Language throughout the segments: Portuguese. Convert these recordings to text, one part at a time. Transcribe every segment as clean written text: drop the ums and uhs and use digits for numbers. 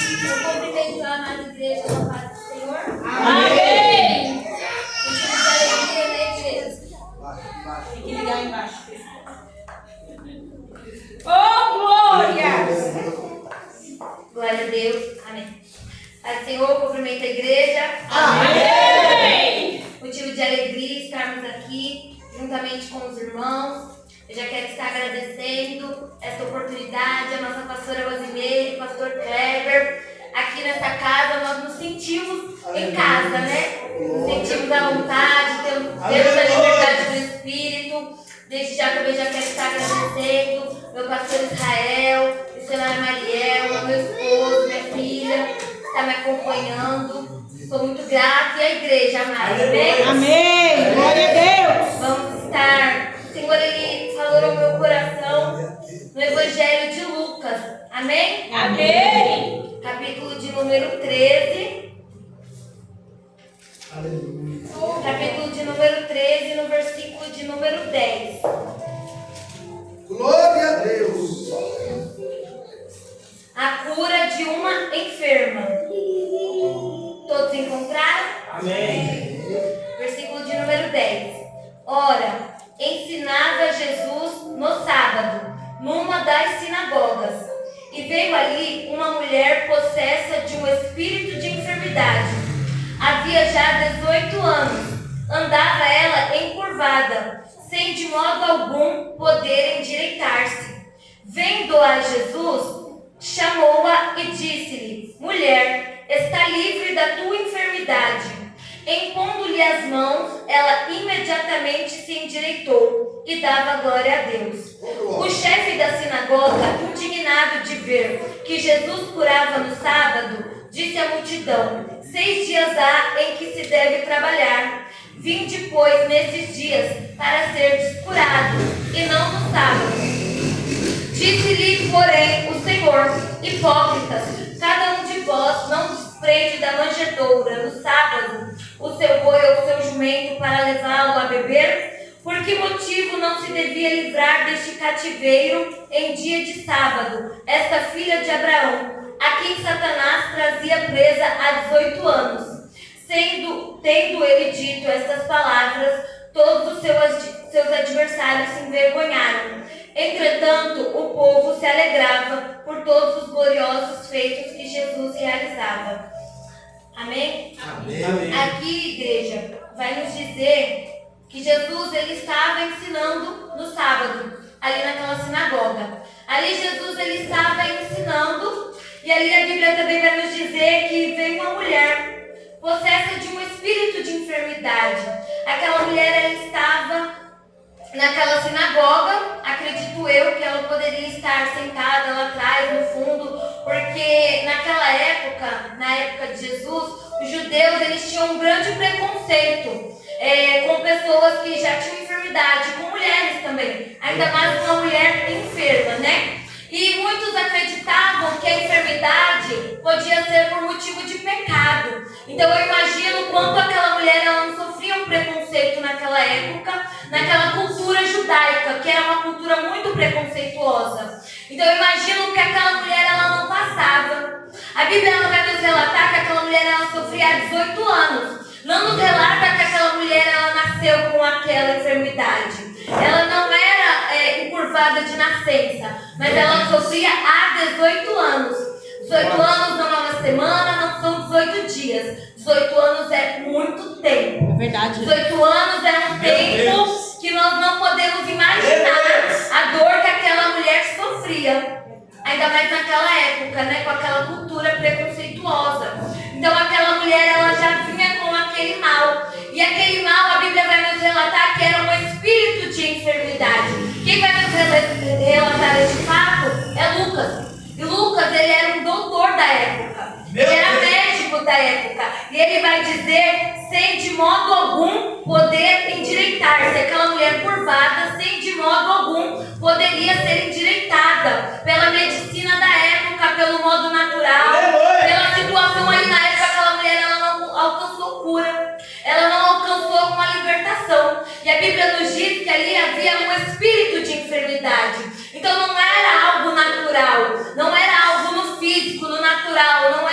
Eu cumprimento a amada igreja com a paz do Senhor. Amém. Motivo de alegria na igreja. Tem que ligar embaixo. Oh, glória! Glória a Deus. Amém. Pai do Senhor, cumprimento a igreja. Amém. Motivo de alegria estarmos aqui juntamente com os irmãos. Eu já quero estar agradecendo esta oportunidade, a nossa pastora Rosimeire, pastor Kleber. Aqui nessa casa nós nos sentimos em casa, né? Nos sentimos à vontade, temos a liberdade do Espírito. Desde já também já quero estar agradecendo meu pastor Israel, missionária Mariel, meu esposo, minha filha, que está me acompanhando. Sou muito grata e a igreja, amada. Amém? Amém. Glória a Deus. Vamos estar. O Senhor, Ele falou ao meu coração no Evangelho de Lucas. Amém? Amém. Capítulo de número 13. Capítulo de número 13, no versículo de número 10. Glória a Deus. A cura de uma enferma. Todos encontraram? Amém. Versículo de número 10. Ora, ensinava Jesus no sábado, numa das sinagogas. E veio ali uma mulher possessa de um espírito de enfermidade. Havia já 18 anos. Andava ela encurvada, sem de modo algum poder endireitar-se. Vendo-a Jesus, chamou-a e disse-lhe: Mulher, está livre da tua enfermidade. Impondo-lhe as mãos, ela imediatamente se endireitou e dava glória a Deus. O chefe da sinagoga, indignado de ver que Jesus curava no sábado, disse à multidão: 6 dias há em que se deve trabalhar. Vinde, pois, nesses dias para serdes curado, e não no sábado. Disse-lhe, porém, o Senhor: Hipócritas, cada um de vós não desprende da manjedoura no sábado o seu boi ou o seu jumento para levá-lo a beber? Por que motivo não se devia livrar deste cativeiro em dia de sábado esta filha de Abraão, a quem Satanás trazia presa há 18 anos? Tendo ele dito estas palavras, todos os seus adversários se envergonharam. Entretanto, o povo se alegrava por todos os gloriosos feitos que Jesus realizava. Amém? Amém. Aqui, igreja, vai nos dizer que Jesus ele estava ensinando no sábado, ali naquela sinagoga. Ali Jesus ele estava ensinando, e ali a Bíblia também vai nos dizer que veio uma mulher possessa de um espírito de enfermidade. Aquela mulher ela estava naquela sinagoga, acredito eu que ela poderia estar sentada lá atrás, no fundo, porque naquela época, na época de Jesus, os judeus eles tinham um grande preconceito com pessoas que já tinham enfermidade, com mulheres também, ainda mais uma mulher enferma, né? E muitos acreditavam que a enfermidade podia ser por motivo de pecado. Então eu imagino quanto aquela mulher ela não sofria um preconceito naquela época, naquela cultura judaica, que era uma cultura muito preconceituosa. Então eu imagino que aquela mulher ela não passava. A Bíblia ela vai nos relatar que aquela mulher ela sofria há 18 anos. Não nos relata que aquela mulher ela nasceu com aquela enfermidade. Ela não era encurvada de nascença, mas ela sofria há 18 anos. 18 anos não é uma semana, não são 18 dias. 18 anos é muito tempo. É verdade. 18 anos é um tempo que nós não podemos imaginar a dor que aquela mulher sofria. Ainda mais naquela época, né, com aquela cultura preconceituosa. Então aquela mulher ela já vinha com aquele mal. E aquele mal a Bíblia vai nos relatar que era um espírito de enfermidade. Quem vai nos relatar este fato é Lucas. E Lucas ele era um doutor da época. Ele era médico da época. E ele vai dizer sem de modo algum poder endireitar-se. Aquela mulher curvada sem de modo algum poderia ser endireitada pela medicina da época, pelo modo natural, pela situação ali na época. Aquela mulher ela não alcançou cura, ela não alcançou uma libertação. E a Bíblia nos diz que ali havia um espírito de enfermidade. Então não era algo natural, não era algo no físico, no natural, não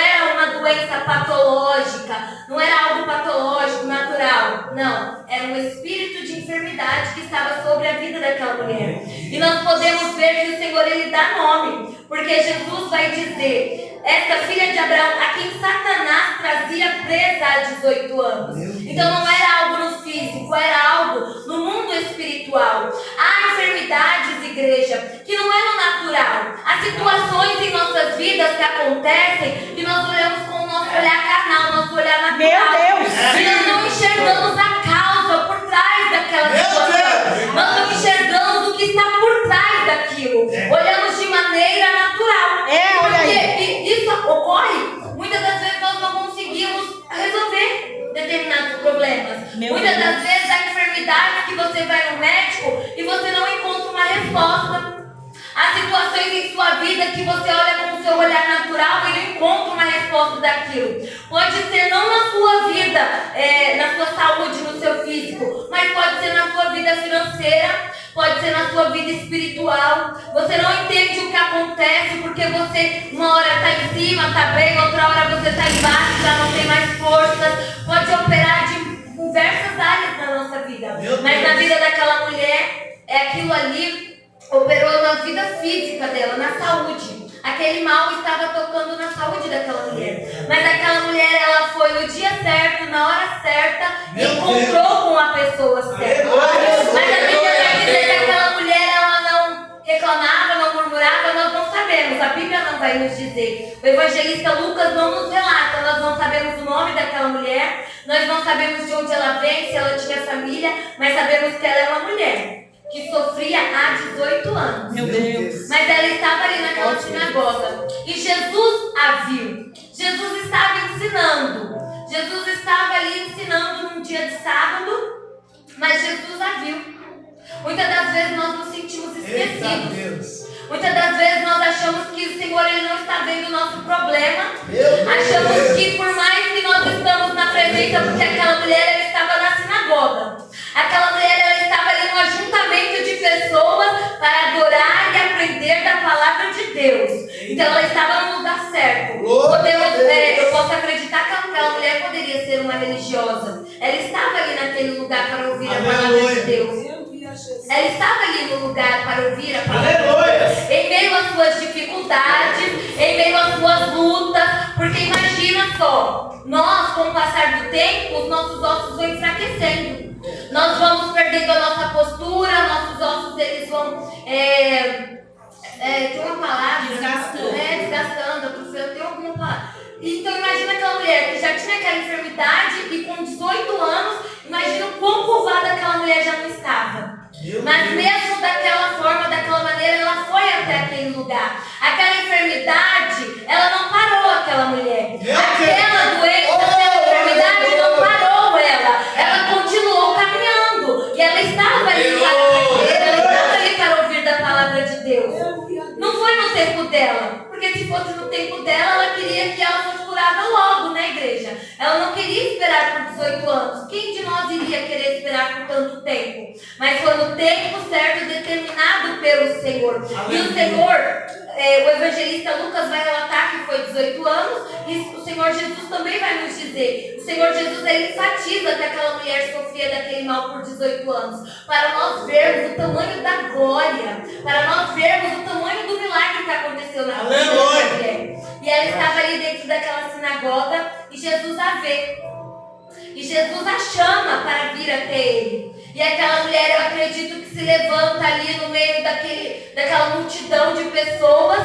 Não, era um espírito de enfermidade que estava sobre a vida daquela mulher. E nós podemos ver que o Senhor, Ele dá nome, porque Jesus vai dizer: esta filha de Abraão, a quem Satanás trazia presa há 18 anos. Então não era algo no físico, era algo no mundo espiritual. Há enfermidades, igreja, que não é no natural. Há situações em nossas vidas que acontecem que nós olhamos com o nosso olhar carnal, nosso olhar natural. Meu Deus! E nós não enxergamos a causa por trás daquela situação. Nós não enxergamos o que está por trás daquilo. Olhamos de maneira natural. Olha aí. Porque isso ocorre, muitas das vezes nós não conseguimos resolver determinados problemas. Muitas das vezes há enfermidades que você vai no médico e você não encontra uma resposta. Há situações em sua vida que você olha com o seu olhar natural e não encontra uma resposta daquilo. Pode ser não na sua vida, na sua saúde, no seu físico, mas pode ser na sua vida financeira, pode ser na sua vida espiritual. Você não entende o que acontece porque você uma hora está em cima, está bem, outra hora você está embaixo, já não tem mais forças. Pode operar de diversas áreas na nossa vida. Mas na vida daquela mulher, aquilo ali operou na vida física dela, na saúde. Aquele mal estava tocando na saúde daquela mulher. Mas aquela mulher, ela foi no dia certo, na hora certa, e encontrou com a pessoa certa. Mas a Bíblia vai dizer que aquela mulher, ela não reclamava, não murmurava, nós não sabemos. A Bíblia não vai nos dizer. O evangelista Lucas não nos relata. Nós não sabemos o nome daquela mulher, nós não sabemos de onde ela vem, se ela tinha família, mas sabemos que ela é uma mulher que sofria há 18 anos. Meu Deus. Mas ela estava ali naquela sinagoga. E Jesus a viu. Jesus estava ensinando. Jesus estava ali ensinando num dia de sábado. Mas Jesus a viu. Muitas das vezes nós nos sentimos esquecidos. Muitas das vezes nós achamos que o Senhor, Ele não está vendo o nosso problema. Achamos que por mais que nós estamos na presença, porque aquela mulher, ela estava na sinagoga. Aquela mulher, ela estava ali no ajuntamento de pessoas para adorar e aprender da palavra de Deus. Então ela estava no lugar certo. Eu posso acreditar que aquela mulher poderia ser uma religiosa. Ela estava ali naquele lugar para ouvir a palavra de Deus. Ela estava ali no lugar para ouvir a palavra de Deus. Em meio às suas dificuldades, em meio às suas lutas. Porque imagina só, nós com o passar do tempo, os nossos ossos vão enfraquecendo. Nós vamos perdendo a nossa postura, nossos ossos eles vão tem uma palavra desgastando, tem alguma palavra. Então imagina aquela mulher que já tinha aquela enfermidade e com 18 anos, imagina o quão curvada aquela mulher já não estava. Mas mesmo daquela forma, daquela maneira, ela foi até aquele lugar. Aquela enfermidade, ela não parou aquela mulher. Aquela doença, aquela enfermidade não parou ela. Ela continuou caminhando. E ela estava ali para ouvir da palavra de Deus. Não foi no tempo dela. Porque se fosse no tempo dela, ela queria que ela fosse curada logo, né, igreja? Ela não queria esperar por 18 anos. Quem de nós iria querer esperar por tanto tempo? Mas foi no tempo certo, determinado pelo Senhor. E o Senhor, o evangelista Lucas vai relatar que foi 18 anos. E o Senhor Jesus também vai nos dizer. O Senhor Jesus, ele enfatiza que aquela mulher sofria daquele mal por 18 anos. Para nós vermos o tamanho da glória. Para nós vermos o tamanho do milagre que aconteceu na vida daquela mulher. E ela estava ali dentro daquela sinagoga e Jesus a vê. E Jesus a chama para vir até ele. E aquela mulher, eu acredito que se levanta ali no meio daquela multidão de pessoas.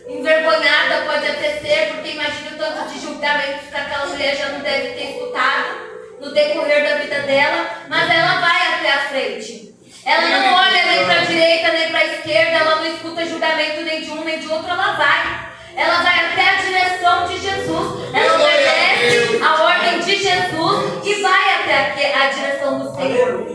Envergonhada pode até ser, porque imagina o tanto de julgamentos que aquela mulher já não deve ter escutado no decorrer da vida dela. Mas ela vai até a frente. Ela não olha nem para a direita, nem para a esquerda. Ela não escuta julgamento nem de um, nem de outro. Ela vai. Ela vai até a direção de Jesus. Ela obedece a ordem de Jesus e vai até a direção do Senhor.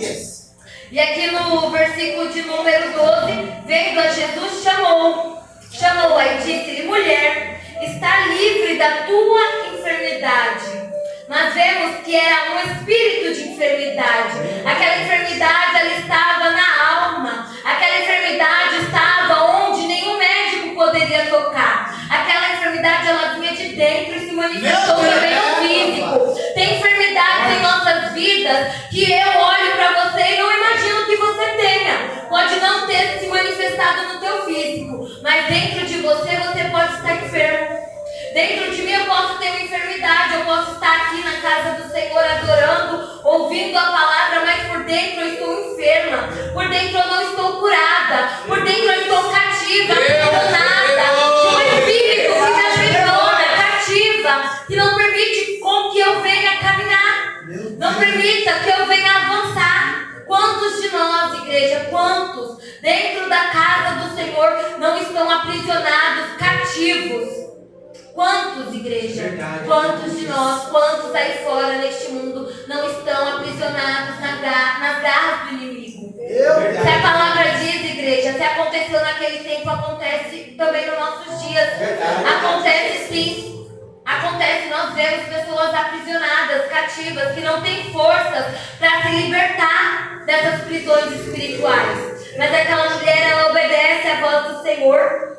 E aqui no versículo de número 12, vendo a Jesus, chamou-a e disse-lhe: mulher, está livre da tua enfermidade. Nós vemos que era um espírito de enfermidade. Aquela enfermidade, ela estava na alma. Aquela enfermidade estava onde nenhum médico poderia tocar. Aquela enfermidade, ela vinha de dentro e se manifestou também no físico. Tem enfermidade realidades em nossas vidas que eu olho para você e não imagino que você tenha. Pode não ter se manifestado no teu físico, mas dentro de você, você pode estar enfermo. Dentro de mim eu posso ter uma enfermidade, eu posso estar aqui na casa do Senhor adorando, ouvindo a palavra, mas por dentro eu estou enferma, por dentro eu não estou curada, por dentro eu estou cativa, aprisionada, de um espírito que me aprisiona, cativa, que não permite com que eu venha caminhar, não permita que eu venha avançar. Quantos de nós, igreja, quantos dentro da casa do Senhor não estão aprisionados, cativos? Quantos, igreja? Verdade. Quantos de nós, quantos aí fora neste mundo não estão aprisionados nas garras do inimigo? Se a palavra diz, igreja, se aconteceu naquele tempo, acontece também nos nossos dias. Verdade. Acontece sim. Acontece, nós vemos pessoas aprisionadas, cativas, que não têm forças para se libertar dessas prisões espirituais. Mas aquela mulher, ela obedece à voz do Senhor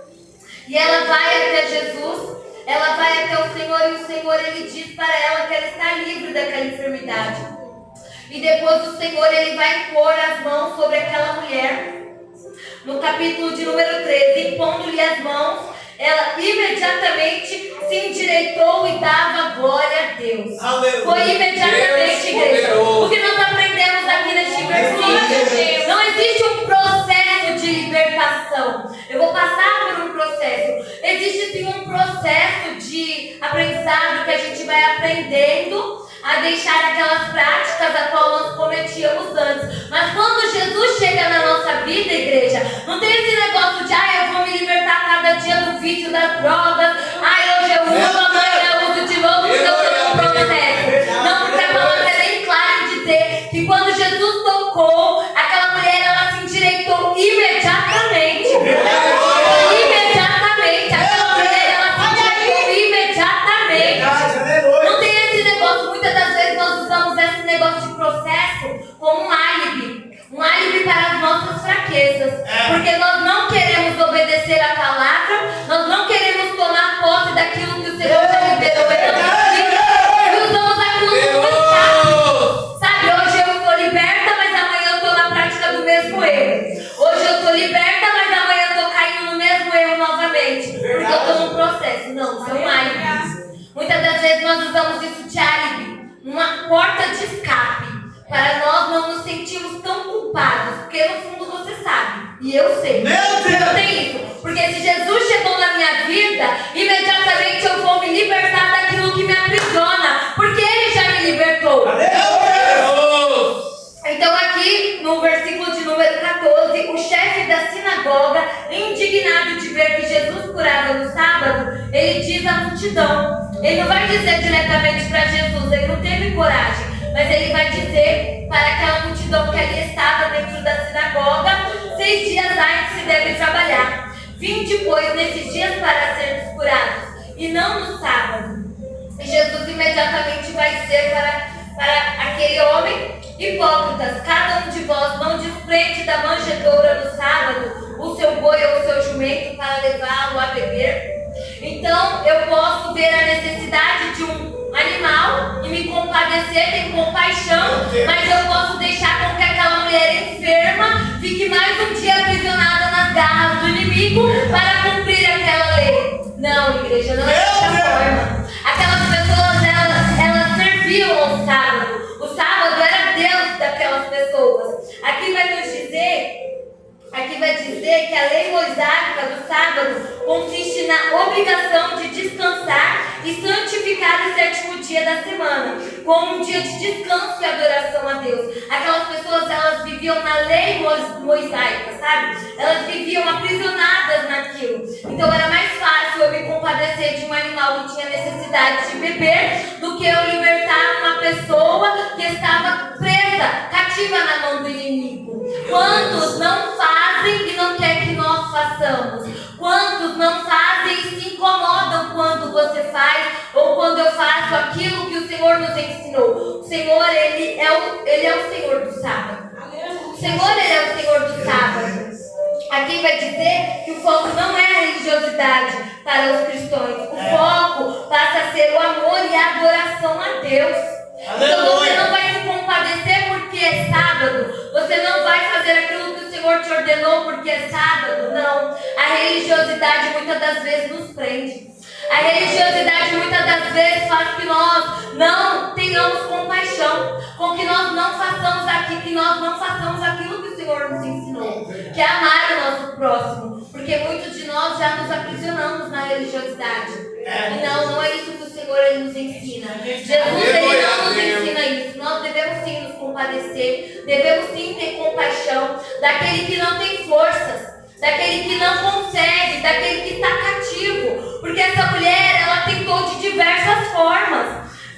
e ela vai até Jesus. Ela vai até o Senhor e o Senhor, ele diz para ela que ela está livre daquela enfermidade. E depois o Senhor, ele vai impor as mãos sobre aquela mulher. No capítulo de número 13, impondo-lhe as mãos, ela imediatamente se endireitou e dava glória a Deus. Aleluia. Foi imediatamente, igreja. O que nós aprendemos aqui neste versículo? Não existe um processo de libertação. Eu vou passar por um processo. Existe sim um processo de aprendizado que a gente vai aprendendo a deixar aquelas práticas a qual nós cometíamos antes. Mas quando Jesus chega na nossa vida, igreja, não tem esse negócio de eu vou me libertar cada dia do vício das drogas, hoje eu uso, amanhã eu uso de novo, porque eu estou no processo. Não, porque a palavra é bem clara em dizer que quando Jesus tocou, aquela mulher, ela se endireitou imediatamente. Imediatamente. Aquela mulher, ela se endireitou imediatamente. Não tem esse negócio, muitas das vezes nós usamos esse negócio de processo como um álibi para as nossas fraquezas, porque nós não queremos obedecer a palavra, nós não queremos tomar posse daquilo que o Senhor já liberou em nossas vidas, e usamos aquilo como escape. Sabe, hoje eu estou liberta, mas amanhã eu estou na prática do mesmo erro. Hoje eu estou liberta, mas amanhã eu estou caindo no mesmo erro novamente, porque eu estou num processo. Não, são álibis. Muitas das vezes nós usamos isso de álibi, uma porta de escape, para nós não nos sentirmos tão culpados, porque no fundo você sabe, e eu sei, você não tem isso, porque se Jesus chegou na minha vida, imediatamente eu vou me libertar daquilo que me aprisiona, porque Ele já me libertou. Então aqui no versículo de número 14, o chefe da sinagoga, indignado de ver que Jesus curava no sábado, ele diz à multidão, ele não vai dizer diretamente para Jesus, ele não teve coragem, mas ele vai dizer para aquela multidão que ali estava dentro da sinagoga: 6 dias há em que se deve trabalhar. Vinde, pois, nesses dias para sermos curados, e não no sábado. E Jesus imediatamente vai dizer para aquele homem: hipócritas, cada um de vós não desprende da manjedoura no sábado o seu boi ou o seu jumento para levá-lo a beber? Então eu posso ver a necessidade de um animal e me compadecer, ter compaixão, mas eu posso deixar com que aquela mulher enferma fique mais um dia aprisionada nas garras do inimigo para cumprir aquela lei. Não, igreja, não é dessa forma. Aquelas pessoas, elas serviam ao sábado. O sábado era Deus daquelas pessoas. Aqui vai dizer que a lei mosaica do sábado consiste na obrigação de descansar e santificar o 7º dia da semana, como um dia de descanso e adoração a Deus. Aquelas pessoas, elas viviam na lei mosaica, sabe? Elas viviam aprisionadas naquilo. Então era mais fácil eu me compadecer de um animal que tinha necessidade de beber do que eu libertar uma pessoa que estava presa, cativa na mão do inimigo. Quantos não fazem e não querem que nós façamos? Quantos não fazem e se incomodam quando você faz ou quando eu faço aquilo que o Senhor nos ensinou? O Senhor, Ele é o Senhor do sábado. O Senhor, Ele é o Senhor do sábado. Aqui vai dizer que o foco não é a religiosidade para os cristãos. O foco passa a ser o amor e a adoração a Deus. Então religiosidade muitas das vezes nos prende. A religiosidade muitas das vezes faz que nós não tenhamos compaixão, com que nós não façamos aquilo que o Senhor nos ensinou, que é amar o nosso próximo, porque muitos de nós já nos aprisionamos na religiosidade. E não é isso que o Senhor ele nos ensina. Jesus ele não nos ensina isso. Nós devemos sim nos compadecer, devemos sim ter compaixão daquele que não tem forças, daquele que não consegue, daquele que está cativo, porque essa mulher ela tentou de diversas formas.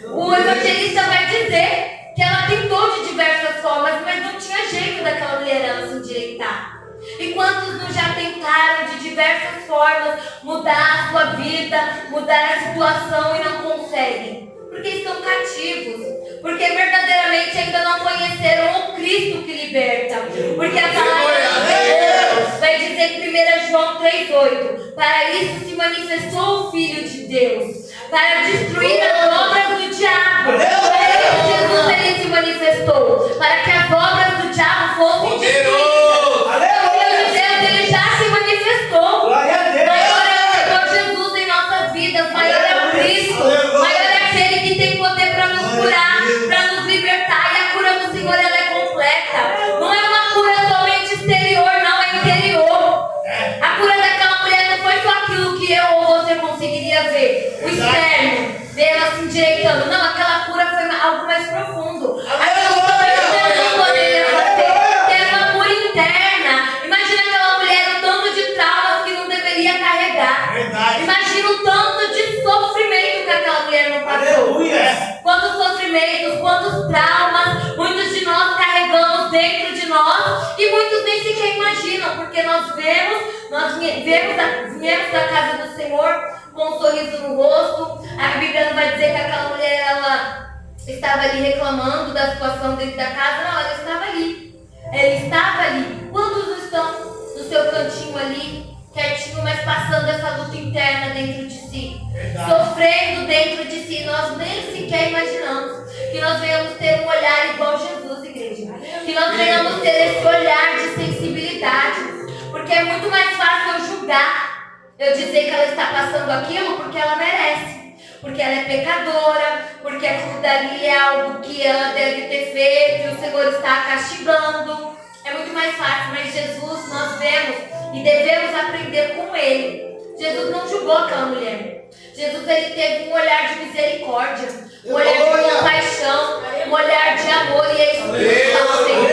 O evangelista vai dizer que ela tentou de diversas formas, mas não tinha jeito daquela mulher ela se endireitar. E quantos não já tentaram de diversas formas mudar a sua vida, mudar a situação e não conseguem? Porque estão cativos, porque verdadeiramente ainda não conheceram o Cristo que liberta. Porque a palavra vai dizer em 1 João 3,8: para isso se manifestou o Filho de Deus, para destruir as obras do diabo. Para isso Jesus ele se manifestou, para que as obras do diabo fossem destruídas. Ele já se manifestou. Maior é o Senhor Jesus em nossas vidas, maior é o Cristo, maior é aquele que tem poder para nos curar, para nos libertar. E a cura do Senhor ela é completa. Não é uma cura somente exterior, não, é interior. A cura daquela mulher não foi só aquilo que eu ou você conseguiria ver, o externo, ver ela se endireitando. Não, aquela cura foi algo mais profundo. Aquilo que somente Jesus poderia fazer, que era uma cura interna. Imagina aquela mulher, o tanto de traumas que não deveria carregar. Imagina o tanto de sofrimento que aquela mulher não passou. Quantos sofrimentos, quantos traumas muitos de nós carregamos dentro de nós e muitos nem sequer imaginam, porque nós viemos da casa do Senhor com um sorriso no rosto. A Bíblia não vai dizer que aquela mulher ela estava ali reclamando da situação dentro da casa. Não, ela estava ali. Ela estava ali. Quantos não estão no seu cantinho ali, quietinho, mas passando essa luta interna dentro de si? Sofrendo dentro de si. Nós nem sequer imaginamos que nós venhamos ter um olhar igual Jesus, igreja. Que nós venhamos ter esse olhar de sensibilidade. Porque é muito mais fácil eu julgar, eu dizer que ela está passando aquilo porque ela merece, porque ela é pecadora, porque aquilo dali é algo que ela deve ter feito e o Senhor está castigando. É muito mais fácil, mas Jesus nós vemos e devemos aprender com Ele. Jesus não julgou aquela mulher. Jesus ele teve um olhar de misericórdia, um olhar de compaixão, um olhar de amor, e é isso que nós temos.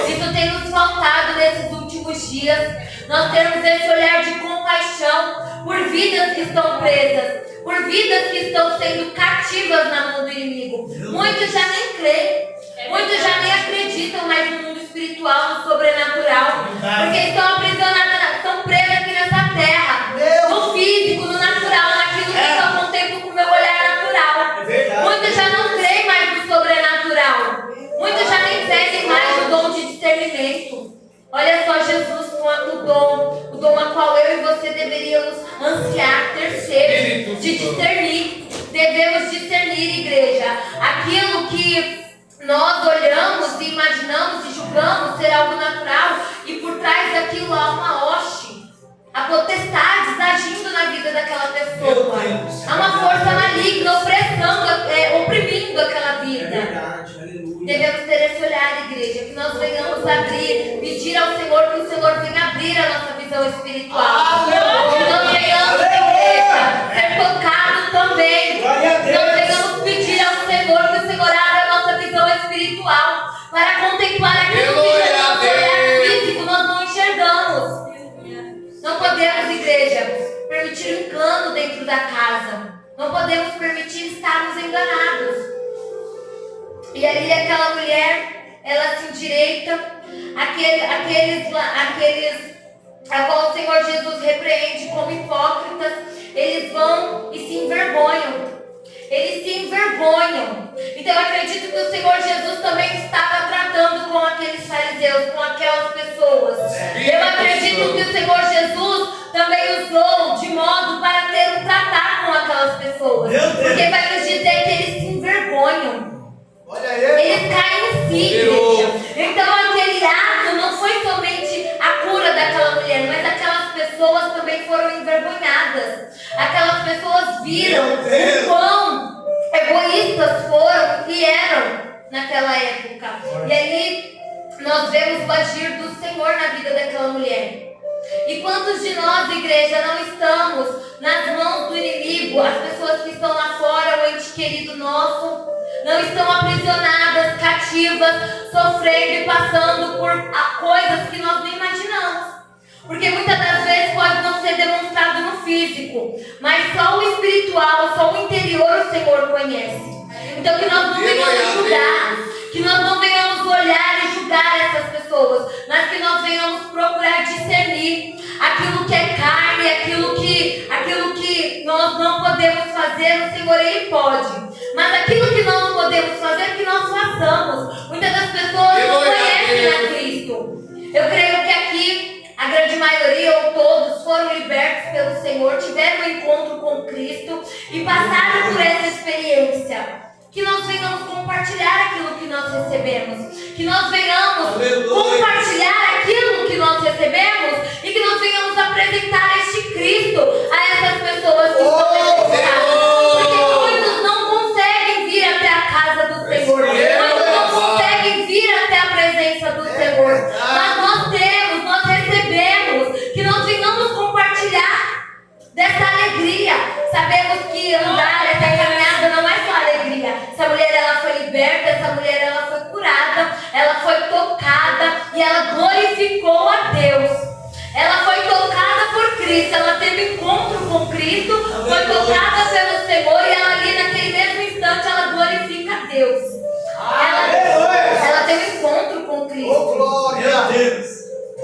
Isso tem nos faltado nesses últimos dias. Nós temos esse olhar de compaixão por vidas que estão presas, por vidas que estão sendo cativas na mão do inimigo. Muitos já nem creem, muitos já nem acreditam mais no mundo espiritual, no sobrenatural, porque estão aprisionados, estão presos aqui nessa terra, no físico, no natural, naquilo que só contemplo com o meu olhar natural. Muitos já não creem mais no sobrenatural, muitos já nem pedem mais o dom de discernimento. Olha só, Jesus com o dom a qual eu e você deveríamos ansiar, ter sede de discernir. Devemos discernir, igreja, aquilo que nós olhamos e imaginamos e julgamos ser algo natural, e por trás daquilo há uma hoste, há potestades agindo na vida daquela pessoa, há uma força maligna oprimindo aquela vida. Devemos ter esse olhar, igreja, que nós venhamos abrir, pedir ao Senhor que o Senhor venha abrir a nossa visão espiritual. Que nós venhamos, igreja, ser tocado também. Nós venhamos pedir ao Senhor que o Senhor abra a nossa visão espiritual para contemplar aquilo que no nosso olhar físico nós não enxergamos. Não podemos, igreja, permitir um engano dentro da casa. Não podemos permitir estarmos enganados. E ali aquela mulher, ela se endireita, aqueles a qual o Senhor Jesus repreende como hipócritas, eles vão e se envergonham. Eles se envergonham. Então eu acredito que o Senhor Jesus também estava tratando com aqueles fariseus, com aquelas pessoas. Eu acredito que o Senhor Jesus também usou de modo para ter um tratar com aquelas pessoas. Porque vai nos dizer que eles se envergonham. Eles caem em si, igreja. Então aquele ato não foi somente a cura daquela mulher, mas aquelas pessoas também foram envergonhadas. pessoas viram o quão egoístas foram e eram naquela época. E aí nós vemos o agir do Senhor na vida daquela mulher. E quantos de nós, igreja, não estamos nas mãos do inimigo? As pessoas que estão lá fora, o ente querido nosso, não estão aprisionadas, cativas, sofrendo e passando por coisas que nós nem imaginamos. Porque muitas das vezes pode não ser demonstrado no físico, mas só o espiritual, só o interior o Senhor conhece. Então que nós não venhamos julgar, que nós não venhamos olhar e julgar essas pessoas, mas que nós venhamos procurar discernir aquilo que é carne, aquilo que nós não podemos fazer, o Senhor Ele pode. Mas aquilo que nós podemos fazer, que nós façamos. Muitas das pessoas não conhecem a Cristo. Eu creio que aqui a grande maioria ou todos foram libertos pelo Senhor, tiveram um encontro com Cristo e passaram por essa experiência. Que nós venhamos compartilhar aquilo que nós recebemos. Que nós venhamos compartilhar aquilo que nós recebemos e que nós venhamos apresentar este Cristo a essas pessoas que estão necessitadas. Porque muitos não conseguem vir até a casa do Senhor. Muitos não conseguem vir até a presença do Senhor. Mas nós recebemos, que nós venhamos compartilhar dessa alegria. Sabemos que andar essa caminhada não é só alegria. Essa mulher, ela foi liberta, essa mulher, ela foi curada, ela foi tocada e ela glorificou a Deus. Ela foi tocada por Cristo, ela teve encontro com Cristo, foi tocada pelo Senhor e ela ali naquele mesmo instante ela glorifica a Deus. Ela teve encontro com Cristo.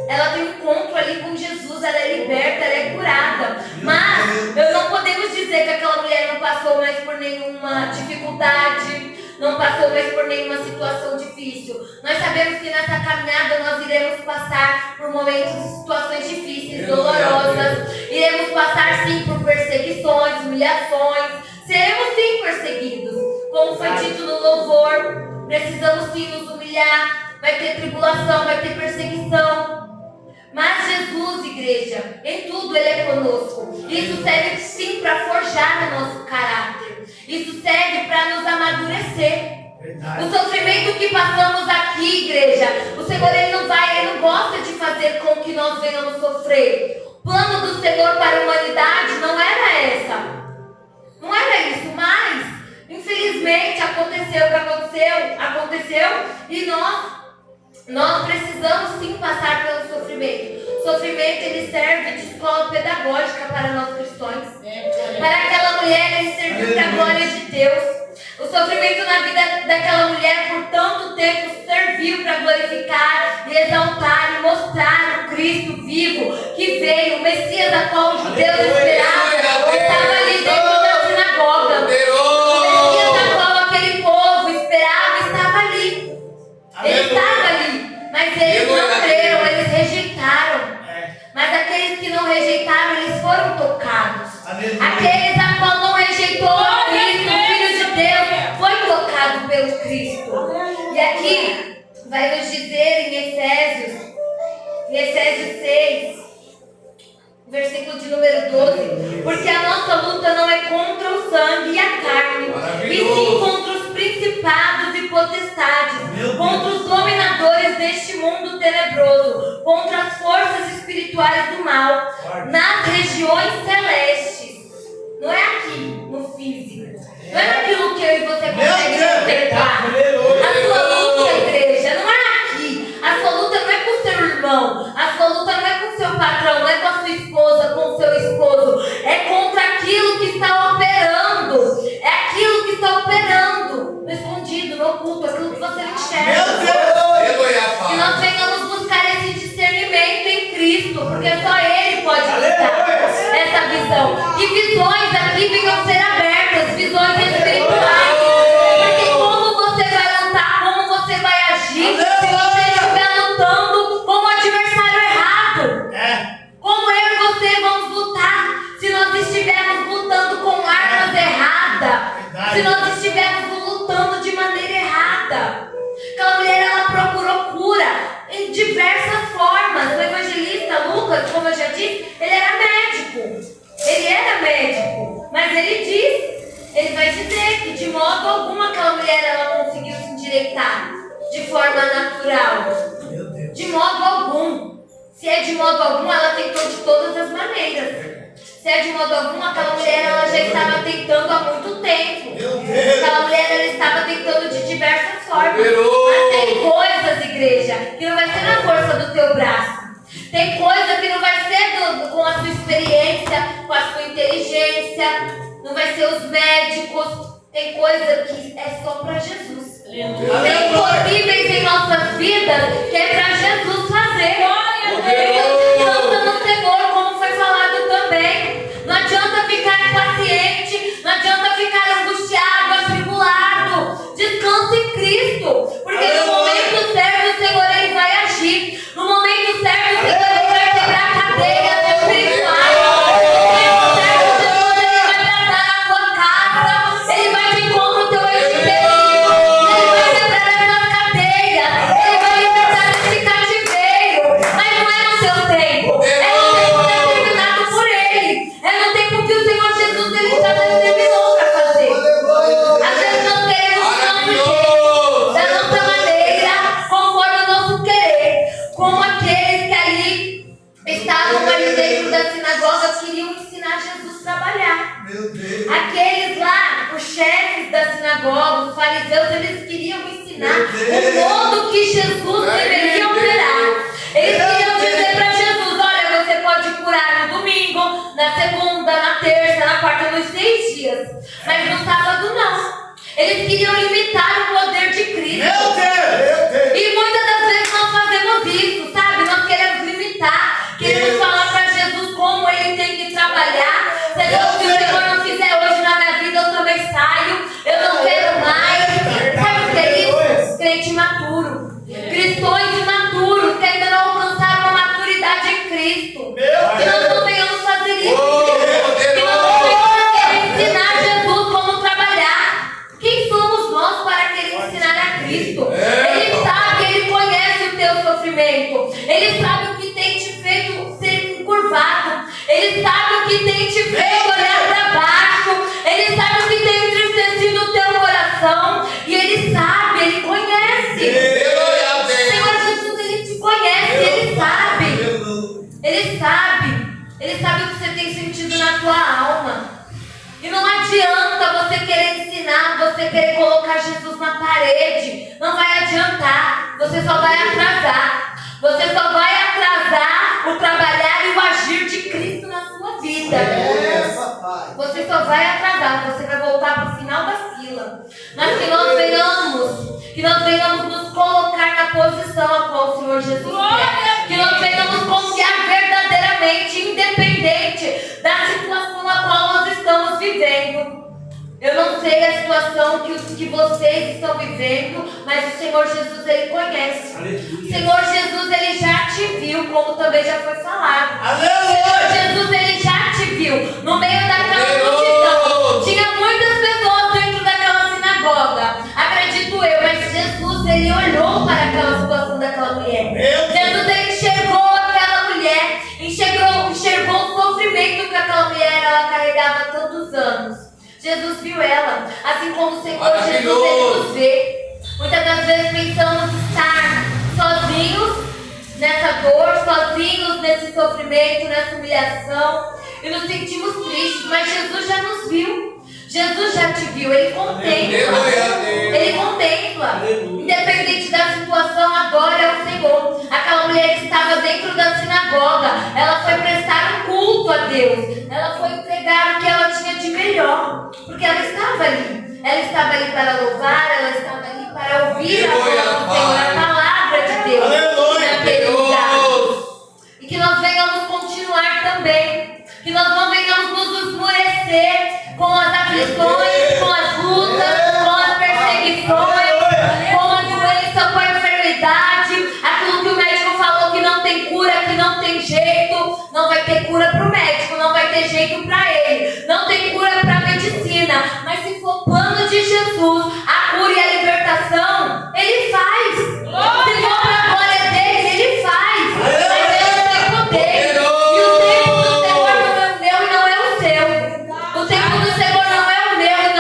Ela tem um encontro ali com Jesus, ela é liberta, ela é curada. Mas não podemos dizer que aquela mulher não passou mais por nenhuma dificuldade, não passou mais por nenhuma situação difícil. Nós sabemos que nessa caminhada nós iremos passar por momentos e situações difíceis, dolorosas. Iremos passar sim por perseguições, humilhações. Seremos sim perseguidos. Como foi dito no louvor, precisamos sim nos humilhar. Vai ter tribulação, vai ter perseguição. Mas Jesus, igreja, em tudo Ele é conosco. Isso serve sim para forjar o nosso caráter. Isso serve para nos amadurecer. O sofrimento que passamos aqui, igreja, o Senhor Ele não gosta de fazer com que nós venhamos sofrer. O plano do Senhor para a humanidade não era essa. Não era isso, mas infelizmente aconteceu o que aconteceu e nós precisamos sim passar pelo sofrimento. O sofrimento ele serve de escola pedagógica para nós cristãos. Para aquela mulher ele serviu para a glória de Deus. O sofrimento na vida daquela mulher por tanto tempo serviu para glorificar e exaltar e mostrar o Cristo vivo que veio, o Messias a qual os judeus esperavam, estava ali dentro da sinagoga. O Messias a qual aquele povo esperava estava ali. Ele estava ali, mas eles não creram, eles rejeitaram. Mas aqueles que não rejeitaram, eles foram tocados. Aqueles a qual não rejeitou o Cristo, o Filho de Deus, foi tocado pelo Cristo. E aqui vai nos dizer em Efésios 6, versículo de número 12, porque a nossa luta não é contra o sangue e a carne, e sim contra os principados e potestades, contra os dominadores deste mundo tenebroso, contra as forças espirituais do mal, nas regiões celestes. Não é aqui, no físico. Não é naquilo que eu e você conseguem contemplar. A sua luta, igreja, não é aqui. A sua luta não é com o seu irmão. A sua luta não é com o seu patrão, não é com a sua esposa, com o seu esposo. É contra aquilo que está operando. É aquilo que está operando no escondido, no oculto, aquilo que você não enxerga. Que nós venhamos buscar esse discernimento em Cristo, porque só Ele pode nos dar essa visão. Que visões aqui venham ser abertas, visões espirituais. Porque como você vai lutar, como você vai agir, se você estiver lutando com o adversário errado. Como eu e você vamos lutar se nós estivermos lutando com armas erradas, se nós estivermos lutando de maneira errada. Aquela mulher, ela procurou cura em diversas formas. O evangelista Lucas, como eu já disse, ele era médico, mas alimentar de forma natural? Meu Deus. De modo algum. Se é de modo algum, ela tentou de todas as maneiras. Se é de modo algum, aquela mulher ela já estava tentando há muito tempo. Meu Deus. Aquela mulher ela estava tentando de diversas formas. Poderoso. Mas tem coisas, igreja, que não vai ser na força do teu braço. Tem coisa que não vai ser com a sua experiência, com a sua inteligência. Não vai ser os médicos. Tem coisa que é só para Jesus. Tem impossíveis em nossas vidas que é para Jesus fazer. Então descansa no Senhor, como foi falado também. Não adianta ficar impaciente, não adianta ficar angustiado, atribulado. Descansa em Cristo, porque no momento certo o Senhor ele vai agir. No momento certo o Senhor ele vai quebrar cadeias espirituais. No momento certo Jesus ele vai tratar a tua casa. Ele vai de encontro ao teu espírito. Ele vai quebrar essas cadeias. Ele vai libertar esse cativeiro. Mas não é no seu tempo. É no tempo determinado por Ele. É no tempo que o Senhor Jesus ele já determinou para fazer. Às vezes nós queremos do nosso jeito, da nossa maneira, conforme o nosso querer. Como aqueles que ali estavam ali dentro da sinagoga queriam ensinar Jesus a trabalhar. Meu Deus. Aqueles lá, os chefes da sinagoga, os fariseus, eles queriam ensinar o modo que Jesus deveria operar. Eles queriam dizer para Jesus: olha, você pode curar no domingo, na segunda, na terça, na quarta, nos 6 dias. Mas no sábado não. Eles queriam limitar o poder de Cristo. Meu Deus. E muitas das vezes nós fazemos isso, sabe? Nós queremos limitar, queremos falar para Jesus como Ele tem que trabalhar. Senhor, se o Senhor não fizer hoje na minha vida, eu também saio. Eu não quero mais. Sabe o que é isso? Crente imaturo. Cristãos imaturos que ainda não alcançaram a maturidade em Cristo. Que nós não venhamos fazer isso. Que nós não venhamos querer ensinar Jesus como trabalhar. Quem somos nós para querer ensinar a Cristo? Ele sabe, Ele conhece o teu sofrimento. Ele sabe o que tem te feito ser encurvado. Ele sabe o que tem te feito olhar para baixo. Ele sabe o que tem entristecido o teu coração. E Ele sabe, Ele conhece. Senhor Jesus, Ele te conhece, Ele sabe. Ele sabe. Ele sabe o que você tem sentido na tua alma. E não adianta você querer ensinar, você querer colocar Jesus na parede. Não vai adiantar. Você só vai atrasar. Você só vai atrasar o trabalhar e o agir de Cristo na sua vida. Você só vai atrasar. Você vai voltar para o final da fila. Mas que nós venhamos nos colocar na posição a qual o Senhor Jesus quer. Que nós venhamos confiar verdadeiramente, independente da situação a qual nós estamos vivendo. Eu não sei a situação que vocês estão vivendo, mas o Senhor Jesus, Ele conhece. O Senhor Jesus, Ele já te viu, como também já foi falado. O Senhor Jesus, Ele já te viu. No meio daquela multidão, tinha muitas pessoas dentro daquela sinagoga. Acredito eu, mas Jesus, Ele olhou para aquela situação daquela mulher. Jesus, Ele enxergou aquela mulher, enxergou o sofrimento que aquela mulher ela carregava há tantos anos. Jesus viu ela, assim como o Senhor Jesus Ele nos vê. Muitas das vezes pensamos estar sozinhos nessa dor, sozinhos nesse sofrimento, nessa humilhação, e nos sentimos tristes, mas Jesus já nos viu. Jesus já te viu, Ele contempla. Ele contempla. Independente da situação, adore ao Senhor. Aquela mulher estava dentro da sinagoga. Ela foi prestar um culto a Deus. Ela foi entregar o que ela tinha de melhor. Porque ela estava ali. Ela estava ali para louvar, ela estava ali para ouvir a voz do Senhor, a palavra de Deus naquele lugar. E que nós venhamos continuar também. Que nós não venhamos nos esmorecer com as aflições, com as lutas, com as perseguições, com a doença, com a enfermidade, aquilo que o médico falou que não tem cura, que não tem jeito. Não vai ter cura para o médico, não vai ter jeito para ele, não tem cura para a medicina, mas se for plano de Jesus, a cura e a libertação, Ele faz. Se for para a glória dele, Ele faz. Mas Ele tem poder. E o tempo do Senhor não é o meu e não é o seu. O tempo do Senhor não é o meu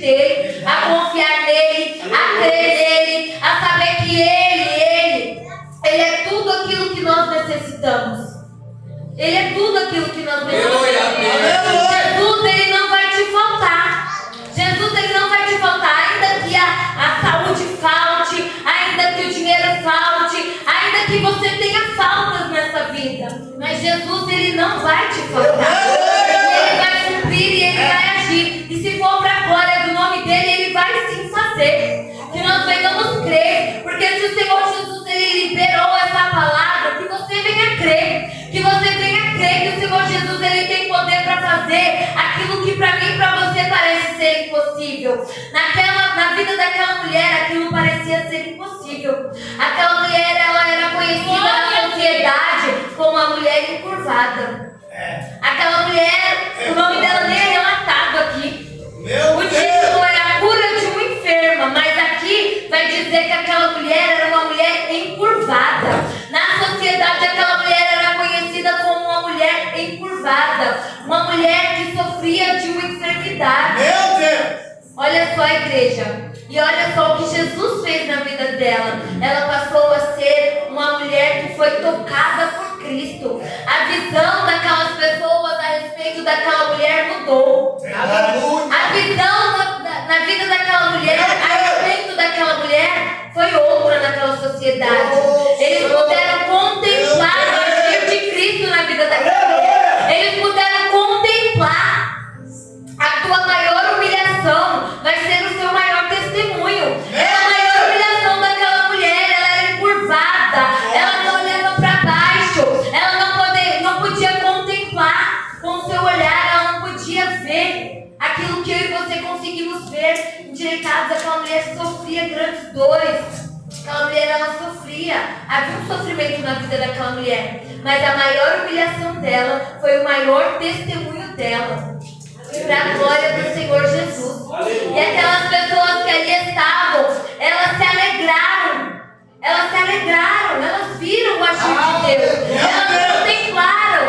dele, a confiar nele, a crer nele, a saber que ele é tudo aquilo que nós necessitamos. Ele é tudo aquilo que nós necessitamos. Jesus, ele não vai te faltar. Jesus, ele não vai te faltar. Ainda que a saúde falte, ainda que o dinheiro falte, ainda que você tenha faltas nessa vida, mas Jesus, ele não vai te faltar. Ele vai cumprir e ele vai agir. E se for para a glória do nome dele, ele vai sim fazer. Que nós venhamos crer, porque se o Senhor Jesus, ele liberou essa palavra, que você venha crer. Que você venha crer que o Senhor Jesus, ele tem poder para fazer aquilo que para mim e para você parece ser impossível. Na vida daquela mulher, aquilo parecia ser impossível. Aquela mulher, ela era conhecida na sociedade como a mulher encurvada. Aquela mulher, o nome dela nem é relatado aqui. O título é a cura de uma enferma, mas aqui vai dizer que aquela mulher era uma mulher encurvada. Na sociedade, aquela mulher era conhecida como uma mulher encurvada, uma mulher que sofria de uma enfermidade. Meu Deus! Olha só a igreja, e olha só o que Jesus fez na vida dela. Ela passou a ser uma mulher que foi tocada por Cristo. A visão daquelas pessoas a respeito daquela mulher mudou. A visão na vida daquela mulher a respeito daquela mulher foi outra naquela sociedade. Eles puderam contemplar o agir de Cristo na vida daquela mulher. Eles puderam contemplar. A tua maior humilhação vai ser o seu maior testemunho. A maior humilhação daquela mulher, ela era encurvada, ela não olhava para baixo, ela não podia contemplar com o seu olhar, ela não podia ver aquilo que eu e você conseguimos ver endireitados. Aquela mulher sofria grandes dores. Aquela mulher, ela sofria. Havia um sofrimento na vida daquela mulher, mas a maior humilhação dela foi o maior testemunho dela. Para a glória do Senhor Jesus. E aquelas pessoas que ali estavam, elas se alegraram. Elas viram o agir de Deus. Elas contemplaram.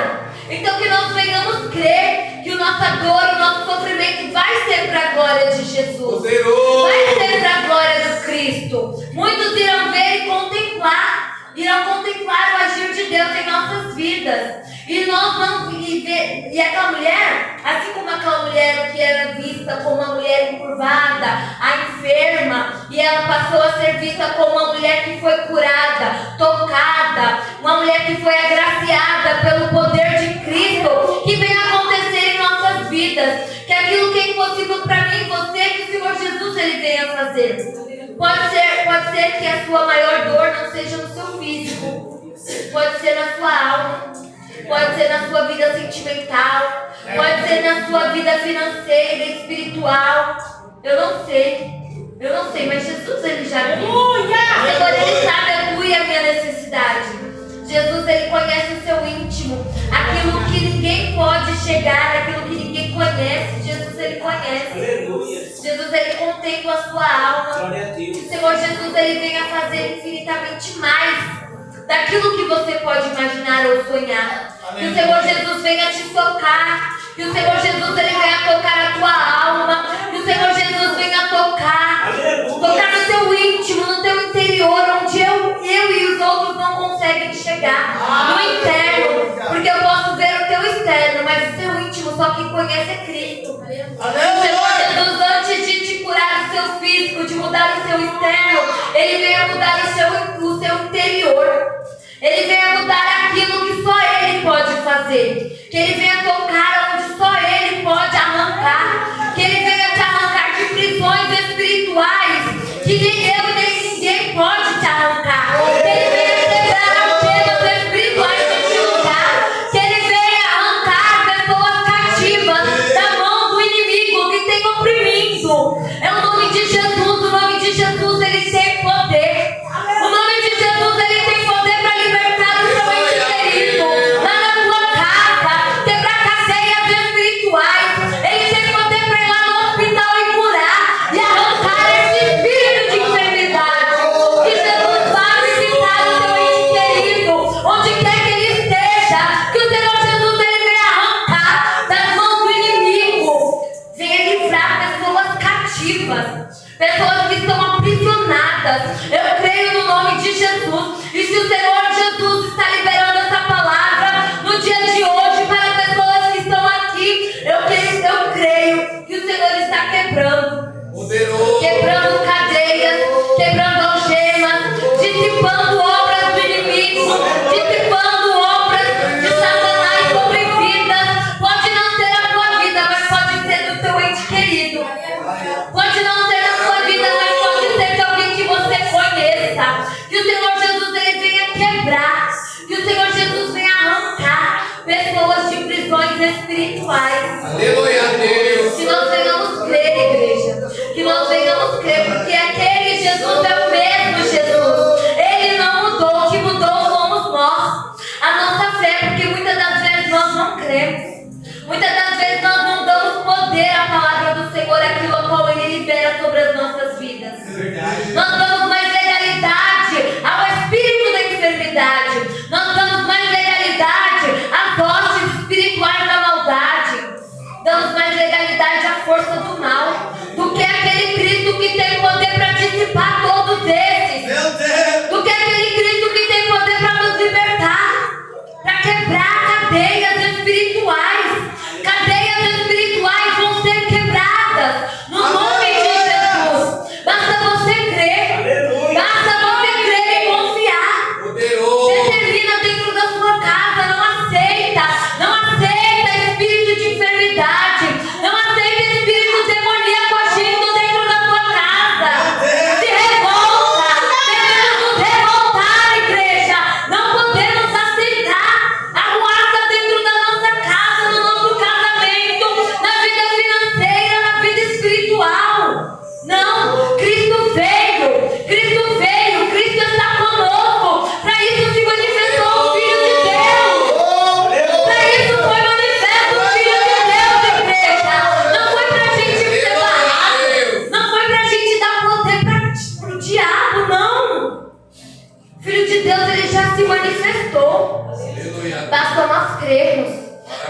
Então que nós venhamos crer que a nossa dor, o nosso sofrimento vai ser para a glória de Jesus. Vai ser para a glória do Cristo. Muitos irão ver e contemplar. Irão contemplar o agir de Deus em nossas vidas. E aquela mulher, assim como aquela mulher que era vista como uma mulher encurvada, a enferma, e ela passou a ser vista como uma mulher que foi curada, tocada, uma mulher que foi agraciada pelo poder de Cristo, que vem acontecer em nossas vidas, que aquilo que é impossível para mim e você, que o Senhor Jesus ele venha fazer. Pode ser que a sua maior dor não seja no seu físico, pode ser na sua alma, pode ser na sua vida sentimental, pode ser na sua vida financeira, espiritual. Eu não sei, mas Jesus ele já viu. Senhor, ele sabe a tua e a minha necessidade. Jesus ele conhece o seu íntimo, aquilo que ninguém pode chegar, aquilo que ninguém conhece. Jesus ele conhece. Aleluia. Jesus ele contempla a sua alma. Glória a Deus. Que o Senhor Jesus ele venha fazer infinitamente mais daquilo que você pode imaginar ou sonhar. Que o Senhor Jesus venha te tocar. Que o Senhor Jesus ele venha tocar a tua alma. Que o Senhor Jesus venha tocar no teu íntimo, no teu interior, onde eu e os outros não conseguem chegar. No interno, porque eu posso ver o teu externo, mas o teu íntimo só quem conhece é Cristo. O Senhor Jesus, antes de te curar o seu físico, de mudar o seu externo, ele venha mudar o seu interior. Ele venha mudar aquilo que só Ele pode fazer. Que Ele venha tocar onde só Ele pode arrancar. Que Ele venha te arrancar de prisões espirituais que nem eu nem ninguém pode te arrancar. Que Ele venha quebrar algemas espirituais neste lugar. Que Ele venha arrancar pessoas cativas da mão do inimigo que tem oprimido. É o nome de Jesus. O nome de Jesus ele tem poder. O nome de Jesus ele tem poder para libertar o seu ente querido lá na tua casa, quebrar cadeias espirituais. Ele tem poder para ir lá no hospital e curar e arrancar esse espírito de enfermidade. Que Jesus vá visitar o teu ente querido, onde quer que ele esteja. Que o Senhor Jesus ele venha arrancar das mãos do inimigo, venha livrar pessoas cativas. cativas, pessoas que estão aprisionadas. Eu creio no nome de Jesus. E se o Senhor Jesus está liberando essa palavra no dia de hoje para pessoas que estão aqui, eu creio que o Senhor está quebrando cadeias, quebrando algemas, dissipando obras do inimigo, dissipando obras de Satanás sobre vidas. Pode não ser a tua vida, mas pode ser do teu ente querido. Pode não ser a tua vida, mas pode ser de alguém que você conheça. Que o Senhor Jesus ele venha quebrar, que o Senhor Jesus venha arrancar pessoas de prisões espirituais. Aleluia, Deus. Que nós venhamos crer, igreja. Que nós venhamos crer, porque aquele Jesus é o mesmo Jesus. Ele não mudou, o que mudou somos nós. A nossa fé, porque muitas das vezes nós não cremos. Muitas das vezes nós não damos poder à palavra do Senhor, aquilo a qual Ele libera sobre as nossas vidas. Nós damos mais legalidade ao espírito da enfermidade. Nós damos mais legalidade às hostes espirituais da maldade. Damos mais legalidade à força do mal do que aquele Cristo que tem poder para dissipar todos esses. Meu Deus. Do que aquele Cristo que tem poder para nos libertar, para quebrar cadeias espirituais. Cadeias espirituais vão ser quebradas no nome de Jesus. Basta você crer. Aleluia. Basta você crer e confiar. Poderoso. Determina dentro da sua casa. Não aceita espírito de enfermidade. Não aceita espírito demoníaco agindo dentro da sua casa. Se revolta. Devemos nos revoltar, igreja. Não podemos aceitar arruaça dentro da nossa casa, no nosso casamento, na vida financeira, na vida espiritual. Não, Cristo veio, Cristo está conosco. Para isso se manifestou o Filho de Deus. Para isso foi manifesto o Filho de Deus, igreja. Não foi para a gente ser barrado, não foi para a gente dar poder para o diabo, não. O Filho de Deus, ele já se manifestou. Aleluia. Basta nós crermos,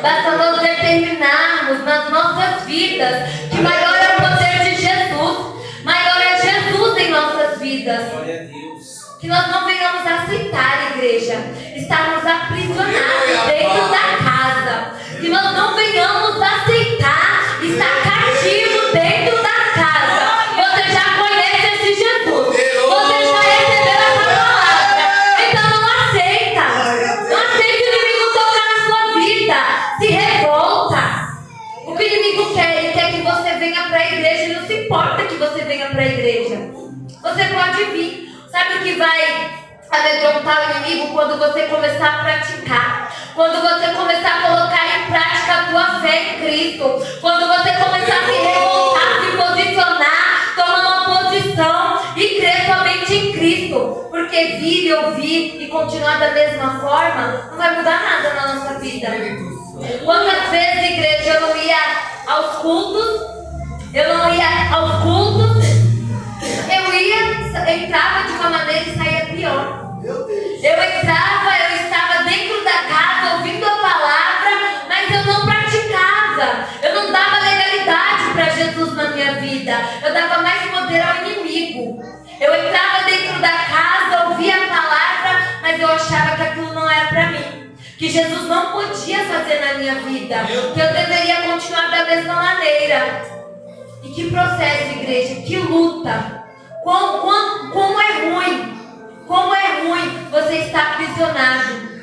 basta nós determinarmos nas nossas vidas que maior é o poder de Jesus, maior é Jesus em nossas vidas. Glória a Deus. Que nós não venhamos aceitar, igreja, estarmos aprisionados dentro da casa. Que nós não venhamos aceitar estar cativo dentro da casa. Você já conhece esse Jesus, você já recebeu essa palavra, então não aceita. Não aceita o inimigo tocar na sua vida. Se revolta. O que o inimigo quer? Ele quer que você venha para a igreja. Ele não se importa que você venha para a igreja. Você pode vir. Sabe o que vai amedrontar o inimigo? Quando você começar a praticar. Quando você começar a colocar em prática a tua fé em Cristo. Quando você começar a se revoltar, se posicionar, tomar uma posição e crer somente em Cristo. Porque vir e ouvir e continuar da mesma forma não vai mudar nada na nossa vida. Quantas vezes, igreja, eu não ia aos cultos? Eu entrava de uma maneira e saía pior. Eu estava dentro da casa ouvindo a palavra, mas eu não praticava. Eu não dava legalidade para Jesus na minha vida. Eu dava mais poder ao inimigo. Eu entrava dentro da casa, ouvia a palavra, mas eu achava que aquilo não era para mim. Que Jesus não podia fazer na minha vida. Que eu deveria continuar da mesma maneira. E que processo, igreja, que luta. Como é ruim você estar aprisionado.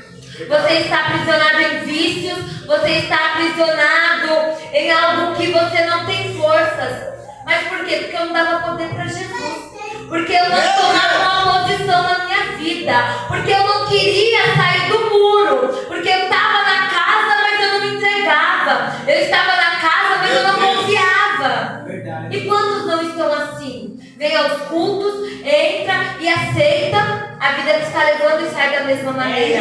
Você está aprisionado em vícios. Você está aprisionado em algo que você não tem forças. Mas por quê? Porque eu não dava poder para Jesus. Porque eu não tomava uma posição na minha vida. Porque eu não queria sair do muro. Porque eu estava na casa, mas eu não me entregava. Eu estava na casa, mas eu não confiava. E quantos não estão assim? Vem aos cultos, entra e aceita a vida que está levando e sai da mesma maneira.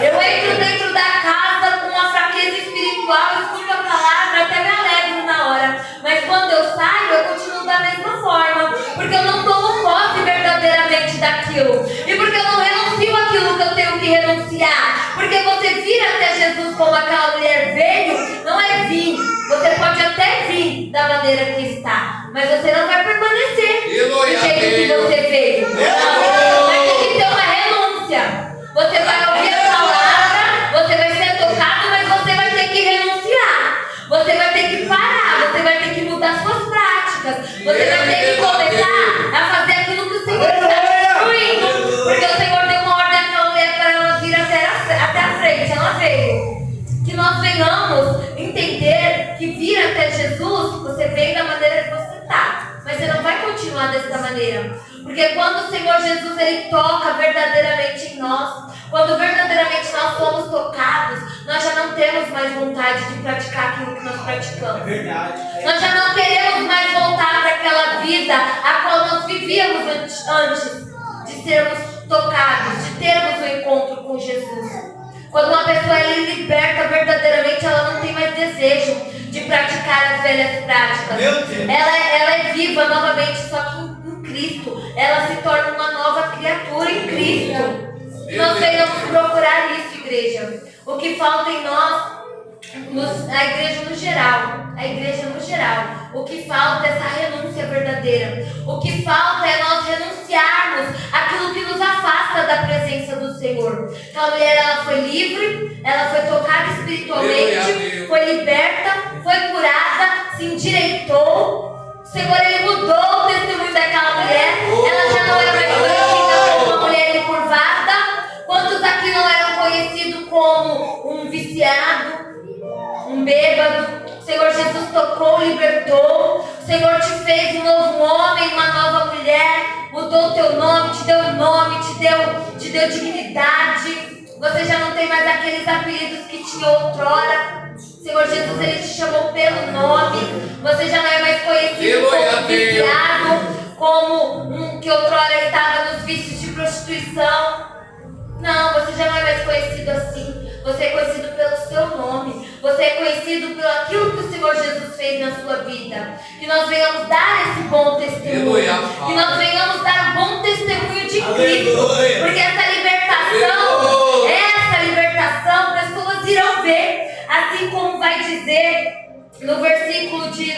Eu entro dentro da casa com uma fraqueza espiritual, escuto a palavra, até me alegro na hora. Mas quando eu saio, eu continuo da mesma forma. Porque eu não tomo posse verdadeiramente daquilo. E porque eu não renuncio àquilo que eu tenho que renunciar. Porque você vir até Jesus como aquela mulher veio, não é vir. Você pode até vir da maneira que está. mas você não vai permanecer do Glória a jeito que Deus. você veio. Não, vai ter que ter uma renúncia. Você vai ouvir a palavra, você vai ser tocado, mas você vai ter que renunciar. Você vai ter que parar, você vai ter que mudar suas práticas. Você vai ter que começar a fazer aquilo que o Senhor está instruindo. Porque o Senhor deu uma ordem àquela mulher para ela vir até a frente. Ela veio. Que nós venhamos entender que vir até Jesus, você vem da maneira que você está. Mas você não vai continuar dessa maneira. Porque quando o Senhor Jesus ele toca verdadeiramente em nós, quando verdadeiramente nós somos tocados, nós já não temos mais vontade de praticar aquilo que nós praticamos. É verdade. Nós já não queremos mais voltar para aquela vida a qual nós vivíamos antes de sermos tocados, de termos um encontro com Jesus. Quando uma pessoa é liberta verdadeiramente, ela não tem mais desejo de praticar as velhas práticas. Meu Deus. Ela é viva novamente, só que em Cristo. Ela se torna uma nova criatura em Cristo. Nós venhamos procurar isso, igreja. O que falta em nós, a igreja no geral, o que falta é essa renúncia verdadeira. O que falta é nós renunciarmos àquilo que nos afasta da presença do Senhor. Aquela mulher, ela foi livre, ela foi tocada espiritualmente, foi liberta, foi curada, se endireitou. O Senhor, ele mudou o testemunho daquela mulher. Ela já não é mais conhecida como uma mulher encurvada. Quantos aqui não eram conhecidos como um viciado, um bêbado? O Senhor Jesus tocou, libertou. O Senhor te fez um novo homem, uma nova mulher. Mudou o teu nome, te deu dignidade. Você já não tem mais aqueles apelidos que tinha outrora. O Senhor Jesus, ele te chamou pelo nome. Você já não é mais conhecido como viciado, como um que outrora estava nos vícios de prostituição. Não, você já não é mais conhecido assim. Você é conhecido pelo seu nome. Você é conhecido pelo aquilo que o Senhor Jesus fez na sua vida. Que nós venhamos dar esse bom testemunho. Que nós venhamos dar um bom testemunho de Cristo. Porque essa libertação, pessoas irão ver. Assim como vai dizer no versículo de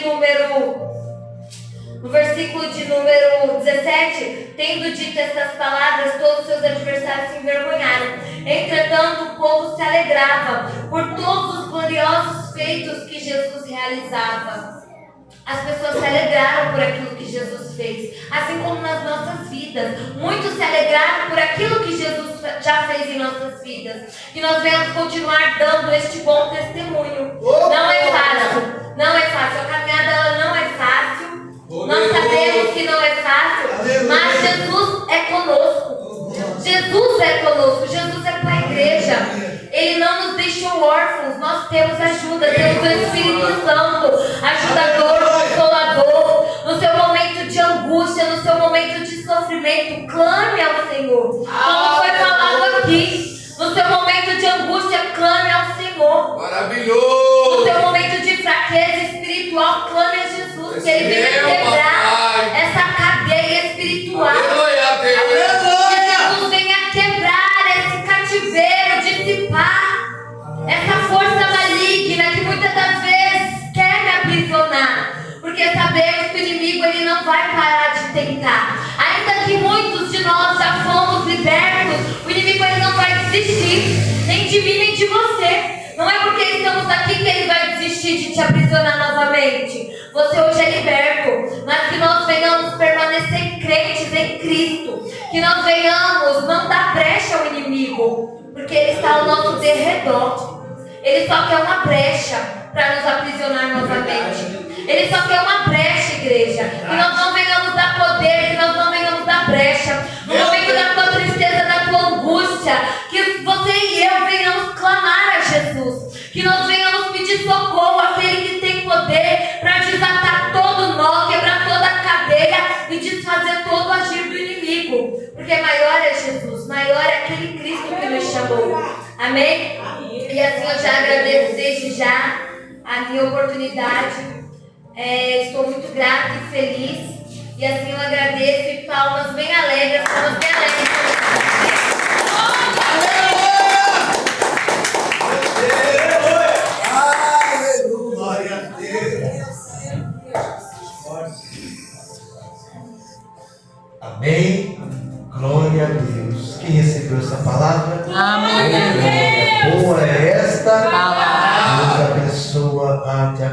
número 17, tendo dito essas palavras, todos os seus adversários se envergonharam. Entretanto, o povo se alegrava por todos os gloriosos feitos que Jesus realizava. As pessoas se alegraram por aquilo que Jesus fez, assim como nas nossas vidas. Muitos se alegraram por aquilo que Jesus já fez em nossas vidas. Que nós venhamos continuar dando este bom testemunho. Não é fácil, não é fácil. A caminhada ela não é fácil. Nós sabemos que não é fácil, mas Jesus é conosco. Jesus é conosco, Jesus é com a igreja. Ele não nos deixou órfãos, nós temos ajuda, temos o Espírito Santo, ajudador, consolador. No seu momento de angústia, no seu momento de sofrimento, clame ao Senhor. Como foi falado aqui, no seu momento de angústia, clame ao Senhor. Maravilhoso. No seu momento de fraqueza espiritual, clame a Jesus, que Ele venha quebrar essa cadeia espiritual. Aleluia a Deus. Que Jesus venha quebrar esse cativeiro, dissipar essa força maligna que muitas das vezes quer me aprisionar. Porque sabemos que o inimigo ele não vai parar de tentar. Ainda que muitos de nós já fomos libertos, o inimigo ele não vai desistir, nem de mim, nem de você. Não é porque estamos aqui que ele vai desistir de te aprisionar novamente. Você hoje é liberto, mas que nós venhamos permanecer crentes em Cristo. Que nós venhamos não dar brecha ao inimigo, porque ele está ao nosso derredor. Ele só quer uma brecha para nos aprisionar novamente. Ele só quer uma brecha, igreja. Que nós não venhamos dar poder, que nós não venhamos dar brecha. No momento da tua tristeza, da tua angústia, que você e eu venhamos clamar a Jesus. Que nós venhamos pedir socorro àquele que tem poder para desatar todo nó, quebrar toda a cadeia e desfazer todo o agir do inimigo. Porque maior é Jesus, maior é aquele Cristo que nos chamou. Amém? E assim eu já agradeço desde já a minha oportunidade. Estou muito grata e feliz. E assim eu agradeço e palmas bem alegres, palmas bem alegres. Glória a Deus. Amém? Glória a Deus. Quem recebeu essa palavra? Amém. Boa é esta Palavra. Deus abençoa a te